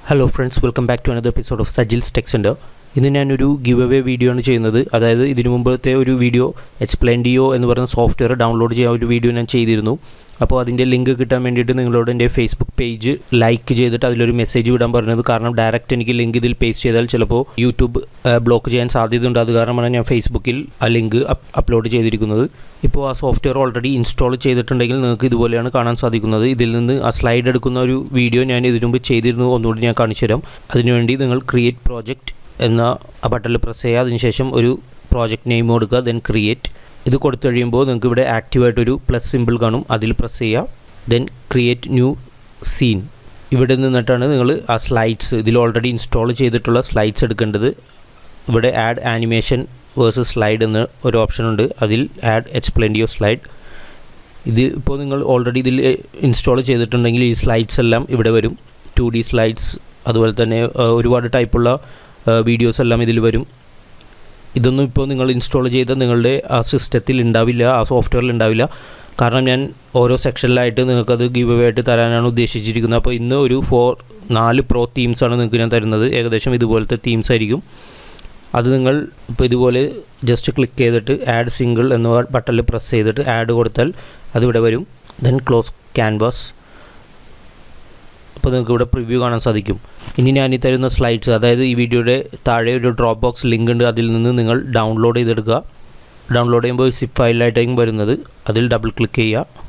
Hello friends, welcome back to another episode of Sajil's tech centre. ഇന്ന് ഞാനൊരു give away video ആണ് ചെയ്യുന്നത്. അതായത് ഇതിനു മുമ്പത്തെ ഒരു വീഡിയോ എക്സ്പ്ലെയിൻഡിയോ എന്ന് പറയുന്ന സോഫ്റ്റ്വെയർ ഡൗൺലോഡ് ചെയ്യാൻ ഒരു വീഡിയോ ഞാൻ ചെയ്തിരുന്നു. അപ്പോൾ അതിൻ്റെ ലിങ്ക് കിട്ടാൻ വേണ്ടിയിട്ട് നിങ്ങളോട് എൻ്റെ ഫേസ്ബുക്ക് പേജ് ലൈക്ക് ചെയ്തിട്ട് അതിലൊരു മെസ്സേജ് വിടാൻ പറഞ്ഞത്. കാരണം ഡയറക്റ്റ് എനിക്ക് ലിങ്ക് ഇതിൽ പേസ്റ്റ് ചെയ്താൽ ചിലപ്പോൾ യൂട്യൂബ് ബ്ലോക്ക് ചെയ്യാൻ സാധ്യതയുണ്ട്. അത് കാരണമാണ് ഞാൻ ഫേസ്ബുക്കിൽ ആ ലിങ്ക് അപ്ലോഡ് ചെയ്തിരിക്കുന്നത്. ഇപ്പോൾ ആ സോഫ്റ്റ്വെയർ ഓൾറെഡി ഇൻസ്റ്റാൾ ചെയ്തിട്ടുണ്ടെങ്കിൽ നിങ്ങൾക്ക് ഇതുപോലെയാണ് കാണാൻ സാധിക്കുന്നത്. ഇതിൽ നിന്ന് ആ സ്ലൈഡ് എടുക്കുന്ന ഒരു വീഡിയോ ഞാൻ ഇതിനു മുമ്പ് ചെയ്തിരുന്നു. ഒന്നുകൂടി ഞാൻ കാണിച്ചു തരാം. അതിനുവേണ്ടി നിങ്ങൾ ക്രിയേറ്റ് പ്രോജക്റ്റ് എന്ന ആ ബട്ടണിൽ പ്രസ് ചെയ്യുക. അതിനുശേഷം ഒരു പ്രോജക്റ്റ് നെയിം കൊടുക്കുക, ദെൻ ക്രിയേറ്റ്. ഇത് കൊടുത്തു കഴിയുമ്പോൾ നിങ്ങൾക്ക് ഇവിടെ ആക്റ്റീവായിട്ടൊരു പ്ലസ് സിമ്പിൾ കാണും, അതിൽ പ്രസ് ചെയ്യുക. Then create new scene. ഇവിടെ നിന്നിട്ടാണ് നിങ്ങൾ ആ സ്ലൈഡ്സ്, ഇതിൽ ഓൾറെഡി ഇൻസ്റ്റാൾ ചെയ്തിട്ടുള്ള സ്ലൈഡ്സ് എടുക്കേണ്ടത്. ഇവിടെ ആഡ് ആനിമേഷൻ വേഴ്സസ് സ്ലൈഡ് എന്ന് ഒരു ഓപ്ഷൻ ഉണ്ട്, അതിൽ ആഡ് എക്സ്പ്ലെയിൻ യുവർ സ്ലൈഡ്. ഇത് ഇപ്പോൾ നിങ്ങൾ ഓൾറെഡി ഇതിൽ ഇൻസ്റ്റാൾ ചെയ്തിട്ടുണ്ടെങ്കിൽ ഈ സ്ലൈഡ്സ് എല്ലാം ഇവിടെ വരും. 2D സ്ലൈഡ്സ്, അതുപോലെ തന്നെ ഒരുപാട് ടൈപ്പുള്ള വീഡിയോസ് എല്ലാം ഇതിൽ വരും. ഇതൊന്നും ഇപ്പോൾ നിങ്ങൾ ഇൻസ്റ്റാൾ ചെയ്ത നിങ്ങളുടെ ആ സിസ്റ്റത്തിൽ ഉണ്ടാവില്ല, ആ സോഫ്റ്റ്വെയറിൽ ഉണ്ടാവില്ല. കാരണം ഞാൻ ഓരോ സെക്ഷനിലായിട്ട് നിങ്ങൾക്കത് ഗിവ് അവേ ആയിട്ട് തരാനാണ് ഉദ്ദേശിച്ചിരിക്കുന്നത്. അപ്പോൾ ഇന്ന് ഒരു 4 പ്രോ തീംസാണ് നിങ്ങൾക്ക് ഞാൻ തരുന്നത്. ഏകദേശം ഇതുപോലത്തെ തീംസ് ആയിരിക്കും. അത് നിങ്ങൾ ഇപ്പോൾ ഇതുപോലെ ജസ്റ്റ് ക്ലിക്ക് ചെയ്തിട്ട് ആഡ് സിംഗിൾ എന്ന ബട്ടണിൽ പ്രസ് ചെയ്തിട്ട് ആഡ് കൊടുത്താൽ അതിവിടെ വരും. Then close canvas. അപ്പോൾ നിങ്ങൾക്ക് ഇവിടെ പ്രിവ്യൂ കാണാൻ സാധിക്കും. ഇനി ഞാൻ ഈ തരുന്ന സ്ലൈഡ്സ്, അതായത് ഈ വീഡിയോയുടെ താഴെ ഒരു ഡ്രോപ്പ് ബോക്സ് ലിങ്ക് ഉണ്ട്, അതിൽ നിന്ന് നിങ്ങൾ ഡൗൺലോഡ് ചെയ്തെടുക്കുക. ഡൗൺലോഡ് ചെയ്യുമ്പോൾ സിപ്പ് ഫയലിലായിട്ടായിരിക്കും വരുന്നത്. അതിൽ ഡബിൾ ക്ലിക്ക് ചെയ്യുക.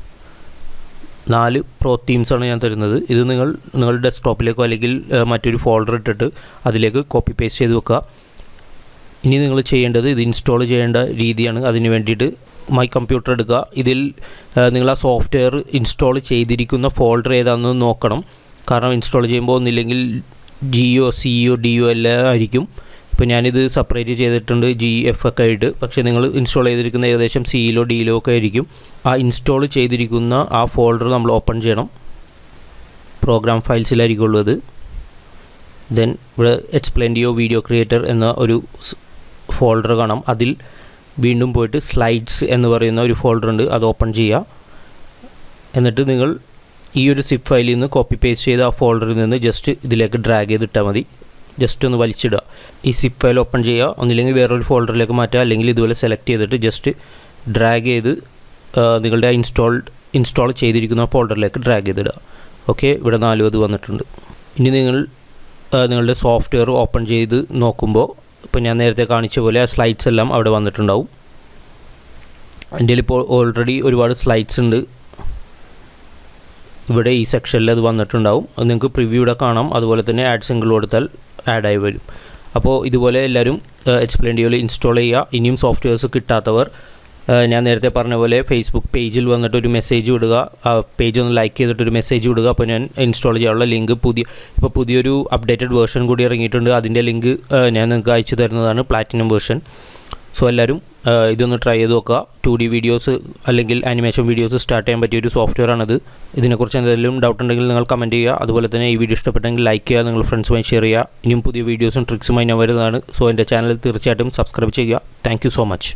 4 പ്രോ തീംസാണ് ഞാൻ തരുന്നത്. ഇത് നിങ്ങളുടെ ഡെസ്ക്ടോപ്പിലേക്കോ അല്ലെങ്കിൽ മറ്റൊരു ഫോൾഡർ ഇട്ടിട്ട് അതിലേക്ക് കോപ്പി പേസ്റ്റ് ചെയ്ത് വെക്കുക. ഇനി നിങ്ങൾ ചെയ്യേണ്ടത് ഇത് ഇൻസ്റ്റാൾ ചെയ്യേണ്ട രീതിയാണ്. അതിന് വേണ്ടിയിട്ട് മൈ കമ്പ്യൂട്ടർ എടുക്കുക. ഇതിൽ നിങ്ങൾ ആ സോഫ്റ്റ്വെയർ ഇൻസ്റ്റാൾ ചെയ്തിരിക്കുന്ന ഫോൾഡർ ഏതാണെന്ന് നോക്കണം. കാരണം ഇൻസ്റ്റാൾ ചെയ്യുമ്പോൾ ഒന്നില്ലെങ്കിൽ ജിയോ, സിയോ, ഡിയോ എല്ലാം ആയിരിക്കും. ഇപ്പോൾ ഞാനിത് സെപ്പറേറ്റ് ചെയ്തിട്ടുണ്ട് GF ഒക്കെ ആയിട്ട്. പക്ഷേ നിങ്ങൾ ഇൻസ്റ്റാൾ ചെയ്തിരിക്കുന്ന ഏകദേശം സിയിലോ ഡിയിലോ ഒക്കെ ആയിരിക്കും. ആ ഇൻസ്റ്റാൾ ചെയ്തിരിക്കുന്ന ആ ഫോൾഡർ നമ്മൾ ഓപ്പൺ ചെയ്യണം. പ്രോഗ്രാം ഫയൽസിലായിരിക്കുള്ളൂ അത്. ദെൻ ഇവിടെ എക്സ്പ്ലെയിൻ യുവർ വീഡിയോ ക്രിയേറ്റർ എന്ന ഒരു ഫോൾഡർ കാണാം. അതിൽ വീണ്ടും പോയിട്ട് സ്ലൈഡ്സ് എന്ന് പറയുന്ന ഒരു ഫോൾഡർ ഉണ്ട്, അത് ഓപ്പൺ ചെയ്യുക. എന്നിട്ട് നിങ്ങൾ ഈ ഒരു സിപ്പ് ഫയലിൽ നിന്ന് കോപ്പി പേസ്റ്റ് ചെയ്ത് ആ ഫോൾഡറിൽ നിന്ന് ജസ്റ്റ് ഇതിലേക്ക് ഡ്രാഗ് ചെയ്തിട്ടാൽ മതി. ജസ്റ്റ് ഒന്ന് വലിച്ചിടുക. ഈ സിപ്പ് ഫയൽ ഓപ്പൺ ചെയ്യുക. ഒന്നില്ലെങ്കിൽ വേറൊരു ഫോൾഡറിലേക്ക് മാറ്റുക, അല്ലെങ്കിൽ ഇതുപോലെ സെലക്ട് ചെയ്തിട്ട് ജസ്റ്റ് ഡ്രാഗ് ചെയ്ത് നിങ്ങളുടെ ഇൻസ്റ്റാൾ ചെയ്തിരിക്കുന്ന ഫോൾഡറിലേക്ക് ഡ്രാഗ് ചെയ്തിടുക. ഓക്കെ, ഇവിടെ 4 അത് വന്നിട്ടുണ്ട്. ഇനി നിങ്ങൾ നിങ്ങളുടെ സോഫ്റ്റ്വെയർ ഓപ്പൺ ചെയ്ത് നോക്കുമ്പോൾ ഇപ്പോൾ ഞാൻ നേരത്തെ കാണിച്ച പോലെ ആ സ്ലൈഡ്സ് എല്ലാം അവിടെ വന്നിട്ടുണ്ടാവും. എൻ്റെ ഇപ്പോൾ ഓൾറെഡി ഒരുപാട് സ്ലൈഡ്സ് ഉണ്ട്. ഇവിടെ ഈ സെക്ഷനിൽ അത് വന്നിട്ടുണ്ടാവും. അത് നിങ്ങൾക്ക് പ്രിവ്യൂടെ കാണാം. അതുപോലെ തന്നെ ആഡ് സിംഗിൾ കൊടുത്താൽ ആഡായി വരും. അപ്പോൾ ഇതുപോലെ എല്ലാവരും എക്സ്പ്ലെയിൻ ഡിയോയിൽ ഇൻസ്റ്റാൾ ചെയ്യുക. ഇനിയും സോഫ്റ്റ്വെയർസ് കിട്ടാത്തവർ ഞാൻ നേരത്തെ പറഞ്ഞ പോലെ ഫേസ്ബുക്ക് പേജിൽ വന്നിട്ട് ഒരു മെസ്സേജ് വിടുക. ആ പേജ് ഒന്ന് ലൈക്ക് ചെയ്തിട്ടൊരു മെസ്സേജ് വിടുക. അപ്പോൾ ഞാൻ ഇൻസ്റ്റാൾ ചെയ്യാനുള്ള ലിങ്ക് ഇപ്പോൾ പുതിയൊരു അപ്ഡേറ്റഡ് വേർഷൻ കൂടി ഇറങ്ങിയിട്ടുണ്ട്. അതിൻ്റെ ലിങ്ക് ഞാൻ നിങ്ങൾക്ക് അയച്ചു തരുന്നതാണ്, പ്ലാറ്റിനം വേർഷൻ. സോ എല്ലാവരും ഇതൊന്ന് ട്രൈ ചെയ്ത് നോക്കുക. 2D വീഡിയോസ് അല്ലെങ്കിൽ ആനിമേഷൻ വീഡിയോസ് സ്റ്റാർട്ട് ചെയ്യാൻ പറ്റിയൊരു സോഫ്റ്റ്വെയർ ആണത്. ഇതിനെക്കുറിച്ച് എന്തെങ്കിലും ഡൗട്ട് ഉണ്ടെങ്കിൽ നിങ്ങൾ കമൻറ്റ് ചെയ്യുക. അതുപോലെ തന്നെ ഈ വീഡിയോ ഇഷ്ടപ്പെട്ടെങ്കിൽ ലൈക്ക് ചെയ്യുക, നിങ്ങൾ ഫ്രണ്ട്സുമായി ഷെയർ ചെയ്യുക. ഇനിയും പുതിയ വീഡിയോസും ട്രിക്സുമായി ഞാൻ വരുന്നതാണ്. സോ എൻ്റെ ചാനൽ തീർച്ചയായിട്ടും സബ്സ്ക്രൈബ് ചെയ്യുക. Thank you so much.